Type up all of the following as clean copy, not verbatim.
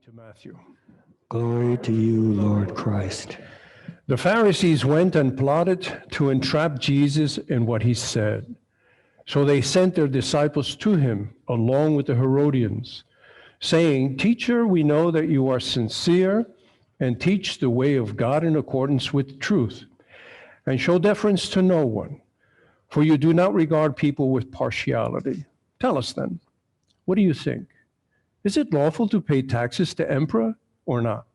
to Matthew. Glory to you, Lord Christ. The Pharisees went and plotted to entrap Jesus in what he said. So they sent their disciples to him along with the Herodians, saying, "Teacher, we know that you are sincere and teach the way of God in accordance with truth, and show deference to no one, for you do not regard people with partiality. Tell us then, what do you think? Is it lawful to pay taxes to emperor or not?"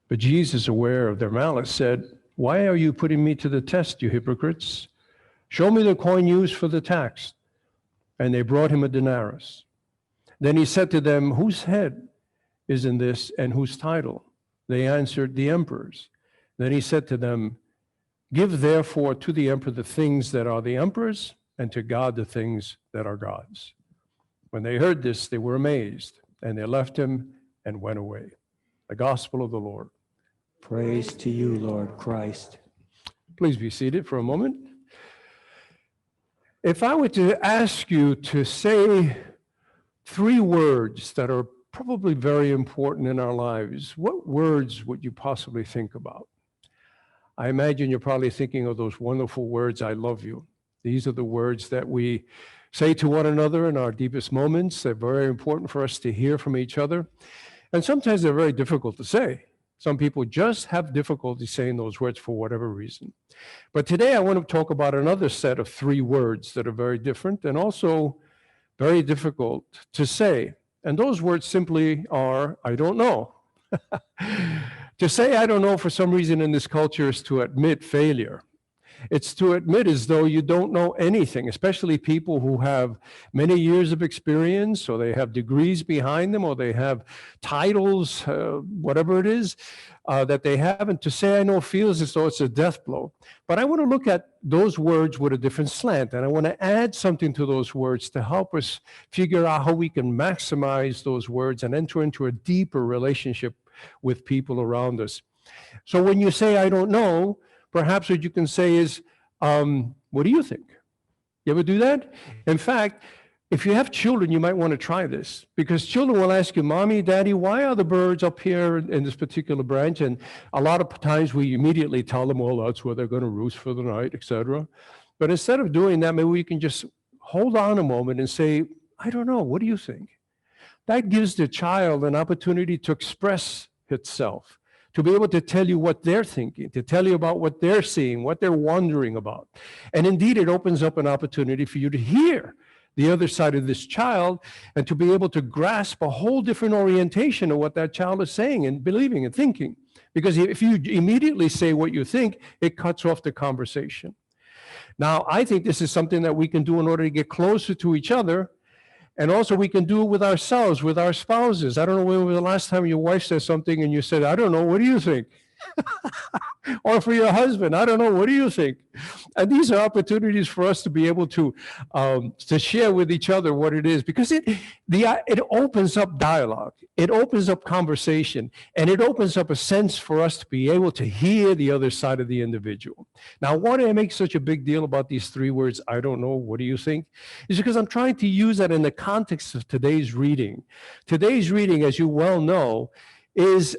But Jesus, aware of their malice, said, "Why are you putting me to the test, you hypocrites? Show me the coin used for the tax." And they brought him a denarius. Then he said to them, "Whose head is in this and whose title?" They answered, "The emperor's." Then he said to them, "Give therefore to the emperor the things that are the emperor's, and to God the things that are God's." When they heard this, they were amazed, and they left him and went away. The gospel of the Lord. Praise to you, Lord Christ. Please be seated for a moment. If I were to ask you to say three words that are probably very important in our lives, what words would you possibly think about? I imagine you're probably thinking of those wonderful words, "I love you." These are the words that we say to one another in our deepest moments. They're very important for us to hear from each other. And sometimes they're very difficult to say. Some people just have difficulty saying those words for whatever reason. But today I want to talk about another set of three words that are very different and also very difficult to say. And those words simply are, "I don't know." To say "I don't know" for some reason in this culture is to admit failure. It's to admit as though you don't know anything, especially people who have many years of experience, or they have degrees behind them, or they have titles, whatever it is that they have. And to say "I know" feels as though it's a death blow. But I want to look at those words with a different slant, and I want to add something to those words to help us figure out how we can maximize those words and enter into a deeper relationship with people around us. So when you say "I don't know," perhaps what you can say is, "What do you think?" You ever do that? In fact, if you have children, you might want to try this, because children will ask you, "Mommy, Daddy, why are the birds up here in this particular branch?" And a lot of times we immediately tell them, "Well, that's where they're going to roost for the night," etc. But instead of doing that, maybe we can just hold on a moment and say, "I don't know, what do you think?" That gives the child an opportunity to express itself, to be able to tell you what they're thinking, to tell you about what they're seeing, what they're wondering about. And indeed, it opens up an opportunity for you to hear the other side of this child and to be able to grasp a whole different orientation of what that child is saying and believing and thinking. Because if you immediately say what you think, it cuts off the conversation. Now, I think this is something that we can do in order to get closer to each other. And also we can do it with ourselves, with our spouses. I don't know when was the last time your wife said something and you said, "I don't know, what do you think?" Or for your husband, "I don't know, what do you think?" And these are opportunities for us to be able to share with each other what it is, because it opens up dialogue, it opens up conversation, and it opens up a sense for us to be able to hear the other side of the individual. Now, why do I make such a big deal about these three words, "I don't know, what do you think?" Is because I'm trying to use that in the context of today's reading. Today's reading, as you well know, is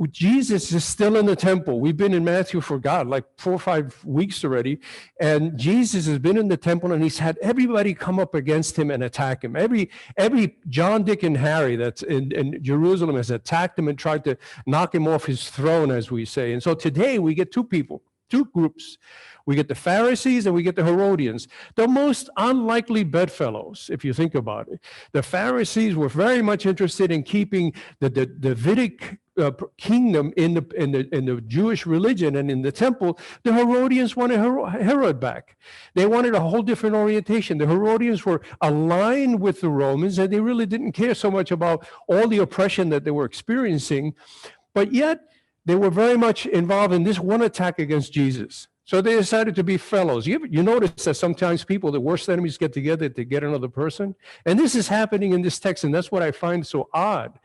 Jesus is still in the temple. We've been in Matthew for like 4 or 5 weeks already. And Jesus has been in the temple, and he's had everybody come up against him and attack him. Every John, Dick, and Harry that's in Jerusalem has attacked him and tried to knock him off his throne, as we say. And so today we get two groups. We get the Pharisees and we get the Herodians, the most unlikely bedfellows, if you think about it. The Pharisees were very much interested in keeping the Davidic kingdom in the Jewish religion and in the temple. The Herodians wanted Herod back. They wanted a whole different orientation. The Herodians were aligned with the Romans, and they really didn't care so much about all the oppression that they were experiencing, but yet they were very much involved in this one attack against Jesus. So they decided to be fellows. You notice that sometimes people, the worst enemies, get together to get another person? And this is happening in this text, and that's what I find so odd.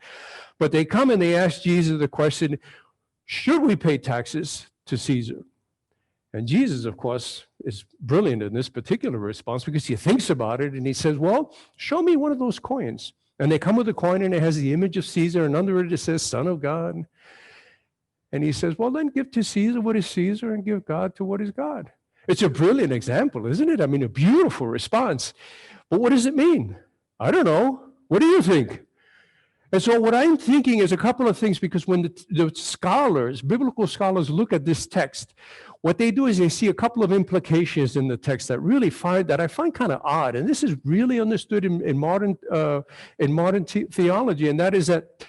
But they come and they ask Jesus the question, "Should we pay taxes to Caesar?" And Jesus, of course, is brilliant in this particular response, because he thinks about it and he says, "Well, show me one of those coins And they come with a coin and it has the image of Caesar, and under it says Son of God. And he says, well, then give to Caesar what is Caesar and give God to what is God. It's a brilliant example, isn't it? I mean, a beautiful response. But what does it mean? I don't know. What do you think? And so what I'm thinking is a couple of things, because when the scholars, biblical scholars, look at this text, what they do is they see a couple of implications in the text that I find kind of odd. And this is really understood in modern theology, and that is that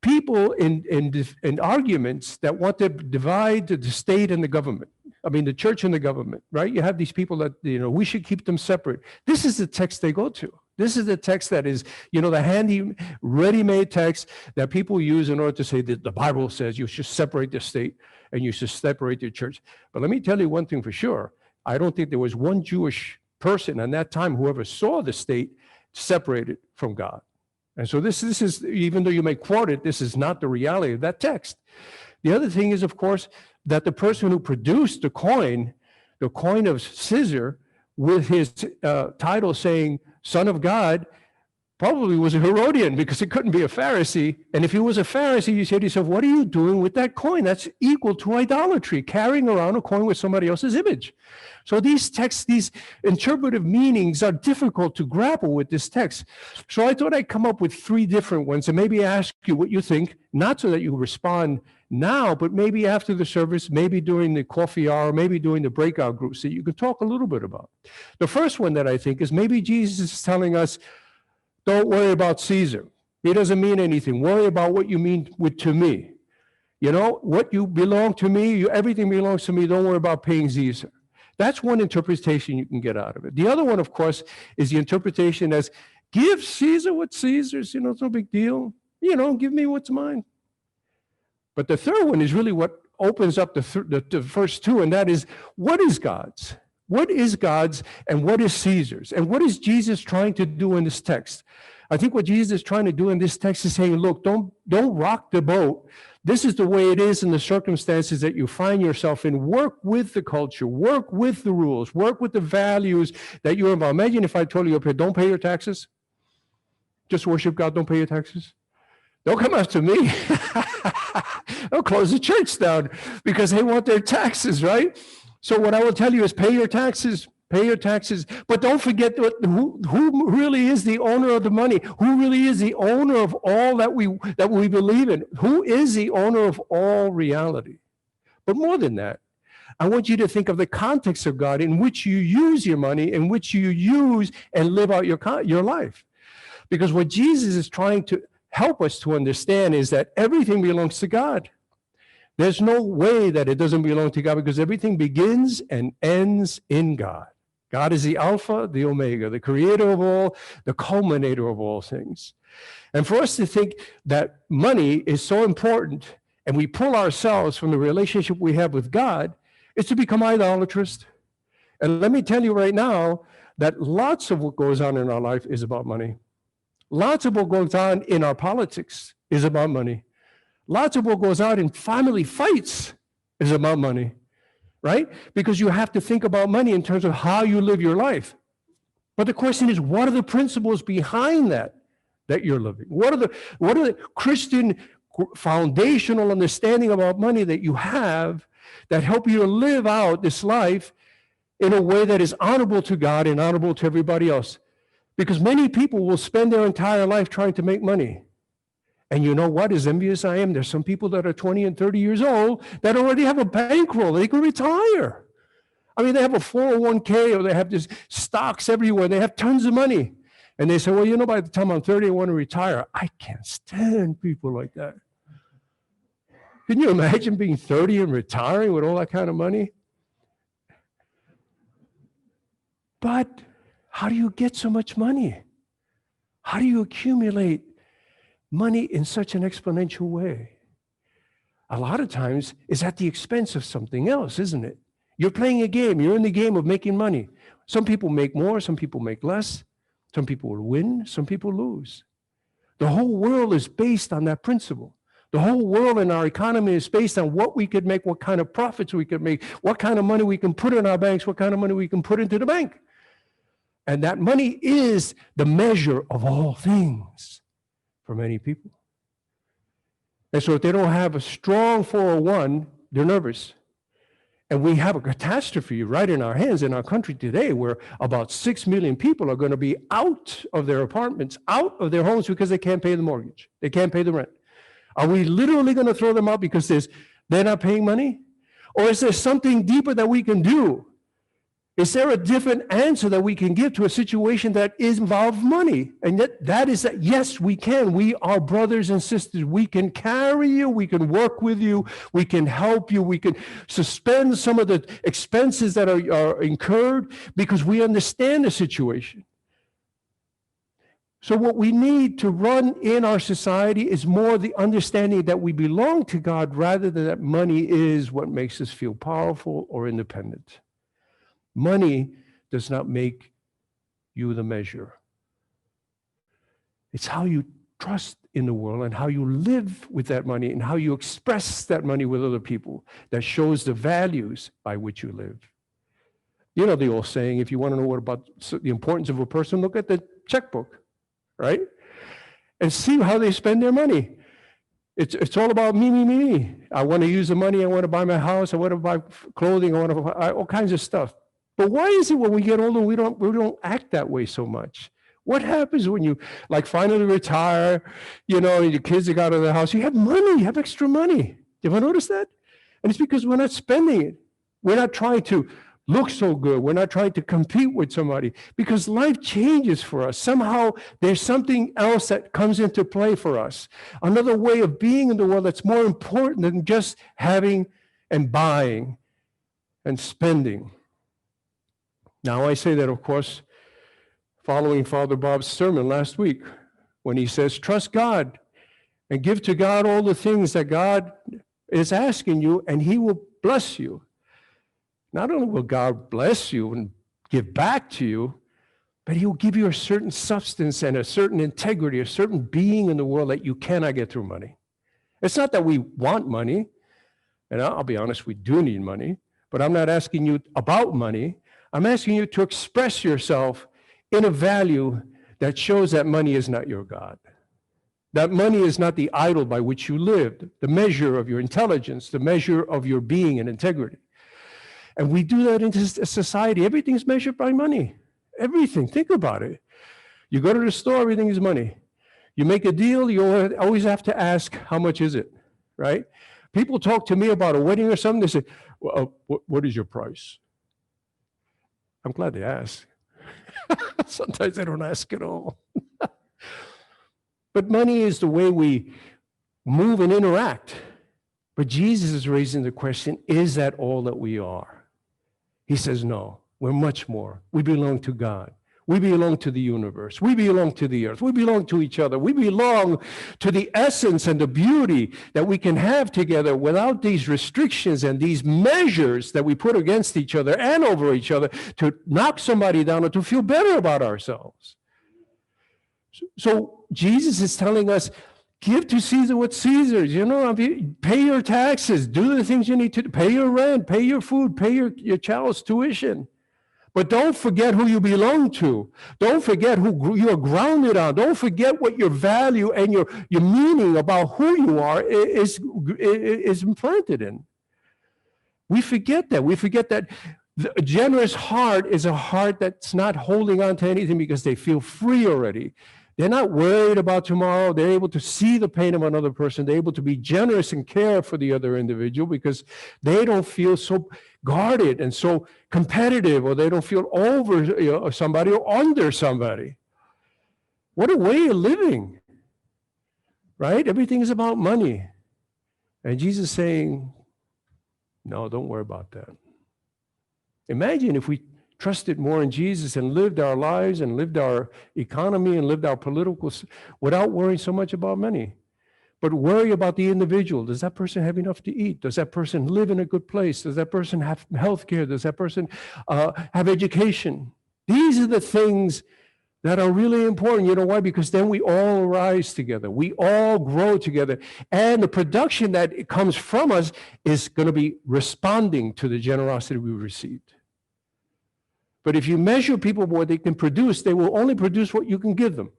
people in arguments that want to divide the state and the government, I mean, the church and the government, right? You have these people that, we should keep them separate. This is the text they go to. This is the text that is, the handy, ready-made text that people use in order to say that the Bible says you should separate the state and you should separate the church. But let me tell you one thing for sure. I don't think there was one Jewish person in that time who ever saw the state separated from God. And so this is, even though you may quote it, this is not the reality of that text. The other thing is, of course, that the person who produced the coin of Caesar, with his title saying Son of God, probably was a Herodian, because it couldn't be a Pharisee. And if he was a Pharisee, you say to yourself, what are you doing with that coin? That's equal to idolatry, carrying around a coin with somebody else's image. So these texts, these interpretive meanings are difficult to grapple with this text. So I thought I'd come up with 3 different ones and maybe ask you what you think, not so that you respond now, but maybe after the service, maybe during the coffee hour, maybe during the breakout groups that you could talk a little bit about. The first one that I think is maybe Jesus is telling us, don't worry about Caesar. He doesn't mean anything. Worry about what you mean to me. What you belong to me, everything belongs to me. Don't worry about paying Caesar. That's one interpretation you can get out of it. The other one, of course, is the interpretation as, give Caesar what's Caesar's, it's no big deal. Give me what's mine. But the third one is really what opens up the first 2, and that is, what is God's? What is God's and what is Caesar's? And what is Jesus trying to do in this text? I think what Jesus is trying to do in this text is saying, look, don't rock the boat. This is the way it is in the circumstances that you find yourself in. Work with the culture, work with the rules, work with the values that you're involved. Imagine if I told you up here, don't pay your taxes. Just worship God, don't pay your taxes. Don't come after me. They'll close the church down because they want their taxes, right? So what I will tell you is pay your taxes, but don't forget who really is the owner of the money, who really is the owner of all that we believe in, who is the owner of all reality. But more than that, I want you to think of the context of God in which you use your money, in which you use and live out your life. Because what Jesus is trying to help us to understand is that everything belongs to God. There's no way that it doesn't belong to God, because everything begins and ends in God. God is the Alpha, the Omega, the creator of all, the culminator of all things. And for us to think that money is so important and we pull ourselves from the relationship we have with God, is to become idolatrous. And let me tell you right now that lots of what goes on in our life is about money. Lots of what goes on in our politics is about money. Lots of what goes on in family fights is about money, right? Because you have to think about money in terms of how you live your life. But the question is, what are the principles behind that you're living? What are the Christian foundational understanding about money that you have that help you to live out this life in a way that is honorable to God and honorable to everybody else? Because many people will spend their entire life trying to make money. And you know what? As envious I am, there's some people that are 20 and 30 years old that already have a bankroll. They can retire. I mean, they have a 401k, or they have just stocks everywhere. They have tons of money. And they say, well, by the time I'm 30, I want to retire. I can't stand people like that. Can you imagine being 30 and retiring with all that kind of money? But how do you get so much money? How do you accumulate money in such an exponential way? A lot of times it's at the expense of something else, isn't it? You're playing a game. You're in the game of making money. Some people make more, some people make less. Some people will win, some people lose. The whole world is based on that principle. The whole world in our economy is based on what we could make, what kind of profits we could make, what kind of money we can put in our banks, what kind of money we can put into the bank. And that money is the measure of all things for many people. And so if they don't have a strong 401, they're nervous. And we have a catastrophe right in our hands in our country today where about 6 million people are going to be out of their apartments, out of their homes because they can't pay the mortgage. They can't pay the rent. Are we literally going to throw them out because they're not paying money? Or is there something deeper that we can do? Is there a different answer that we can give to a situation that involves money? And that is that, yes, we can. We are brothers and sisters. We can carry you. We can work with you. We can help you. We can suspend some of the expenses that are incurred because we understand the situation. So what we need to run in our society is more the understanding that we belong to God rather than that money is what makes us feel powerful or independent. Money does not make you the measure. It's how you trust in the world and how you live with that money and how you express that money with other people that shows the values by which you live. You know the old saying, if you want to know what about the importance of a person, look at the checkbook, right? And see how they spend their money. It's all about me, me, me, me. I want to use the money. I want to buy my house. I want to buy clothing. I want to buy all kinds of stuff. But why is it when we get older, we don't act that way so much? What happens when you finally retire, and your kids are out of the house? You have money, you have extra money. You ever notice that? And it's because we're not spending it. We're not trying to look so good. We're not trying to compete with somebody because life changes for us. Somehow there's something else that comes into play for us. Another way of being in the world that's more important than just having and buying and spending. Now, I say that, of course, following Father Bob's sermon last week when he says, trust God and give to God all the things that God is asking you, and he will bless you. Not only will God bless you and give back to you, but he will give you a certain substance and a certain integrity, a certain being in the world that you cannot get through money. It's not that we want money, and I'll be honest, we do need money, but I'm not asking you about money. I'm asking you to express yourself in a value that shows that money is not your God. That money is not the idol by which you lived, the measure of your intelligence, the measure of your being and integrity. And we do that in society. Everything's measured by money. Everything. Think about it. You go to the store, everything is money. You make a deal, you always have to ask, how much is it, right? People talk to me about a wedding or something. They say, well, what is your price? I'm glad they ask. Sometimes they don't ask at all. But money is the way we move and interact. But Jesus is raising the question, is that all that we are? He says, no, we're much more. We belong to God. We belong to the universe. We belong to the earth. We belong to each other. We belong to the essence and the beauty that we can have together without these restrictions and these measures that we put against each other and over each other to knock somebody down or to feel better about ourselves. So Jesus is telling us, give to Caesar what Caesar's, pay your taxes, do the things you need to, pay your rent, pay your food, pay your child's tuition. But don't forget who you belong to. Don't forget who you're grounded on. Don't forget what your value and your meaning about who you are is implanted in. We forget that. We forget that a generous heart is a heart that's not holding on to anything because they feel free already. They're not worried about tomorrow. They're able to see the pain of another person. They're able to be generous and care for the other individual because they don't feel so guarded and so competitive, or they don't feel over somebody or under somebody. What a way of living, right? Everything is about money. And Jesus is saying, no, don't worry about that. Imagine if we trusted more in Jesus and lived our lives and lived our economy and lived our political without worrying so much about money. But worry about the individual. Does that person have enough to eat? Does that person live in a good place? Does that person have health care? Does that person have education? These are the things that are really important. You know why? Because then we all rise together. We all grow together. And the production that comes from us is going to be responding to the generosity we received. But if you measure people by what they can produce, they will only produce what you can give them.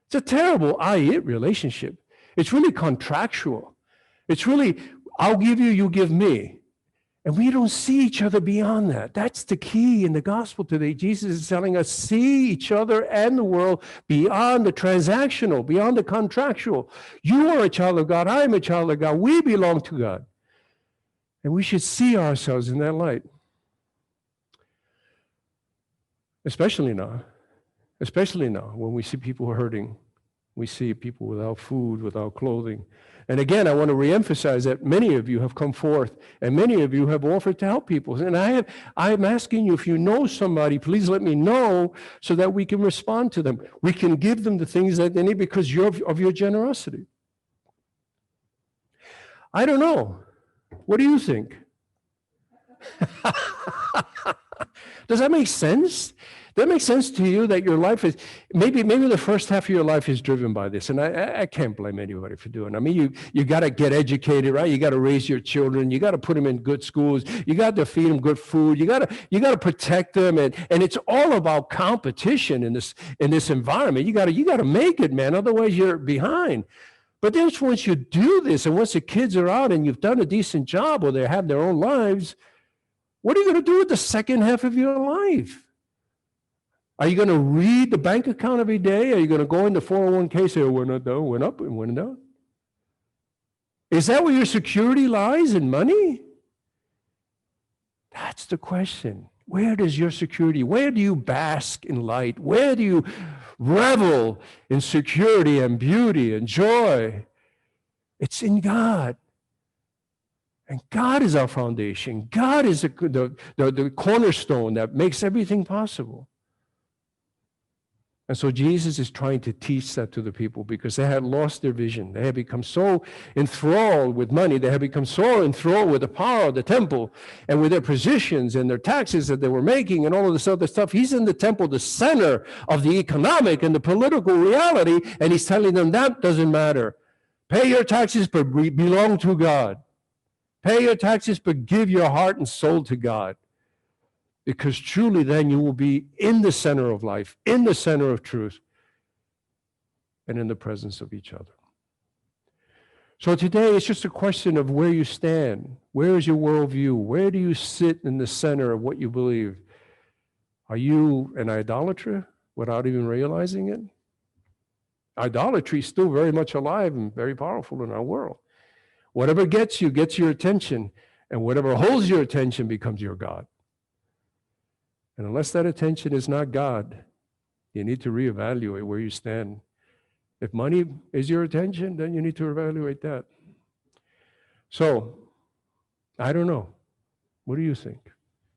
It's a terrible I-it relationship. It's really contractual. It's really, I'll give you, you give me. And we don't see each other beyond that. That's the key in the gospel today. Jesus is telling us, see each other and the world beyond the transactional, beyond the contractual. You are a child of God. I am a child of God. We belong to God. And we should see ourselves in that light. Especially now when we see people hurting. We see people without food, without clothing. And again, I want to reemphasize that many of you have come forth and many of you have offered to help people. And I'm asking you, if you know somebody, please let me know so that we can respond to them. We can give them the things that they need because of your generosity. I don't know. What do you think? Does that make sense? Does that make sense to you that your life is, maybe the first half of your life is driven by this, and I can't blame anybody for doing it. I mean, you got to get educated, right? You got to raise your children. You got to put them in good schools. You got to feed them good food. You got to protect them, and it's all about competition in this environment. You got to make it, man. Otherwise, you're behind. But then once you do this, and once the kids are out and you've done a decent job, or they have their own lives, what are you going to do with the second half of your life? Are you going to read the bank account every day? Are you going to go into 401k, say, oh, we're not down, went up and went down? Is that where your security lies, in money? That's the question. Where does your security, where do you bask in light? Where do you revel in security and beauty and joy? It's in God. And God is our foundation. God is the cornerstone that makes everything possible. And so Jesus is trying to teach that to the people because they had lost their vision. They had become so enthralled with money. They had become so enthralled with the power of the temple and with their positions and their taxes that they were making and all of this other stuff. He's in the temple, the center of the economic and the political reality, and he's telling them that doesn't matter. Pay your taxes, but belong to God. Pay your taxes, but give your heart and soul to God. Because truly then you will be in the center of life, in the center of truth, and in the presence of each other. So today it's just a question of where you stand. Where is your worldview? Where do you sit in the center of what you believe? Are you an idolater without even realizing it? Idolatry is still very much alive and very powerful in our world. Whatever gets your attention, and whatever holds your attention becomes your God. And unless that attention is not God, you need to reevaluate where you stand. If money is your attention, then you need to evaluate that. So, I don't know. What do you think?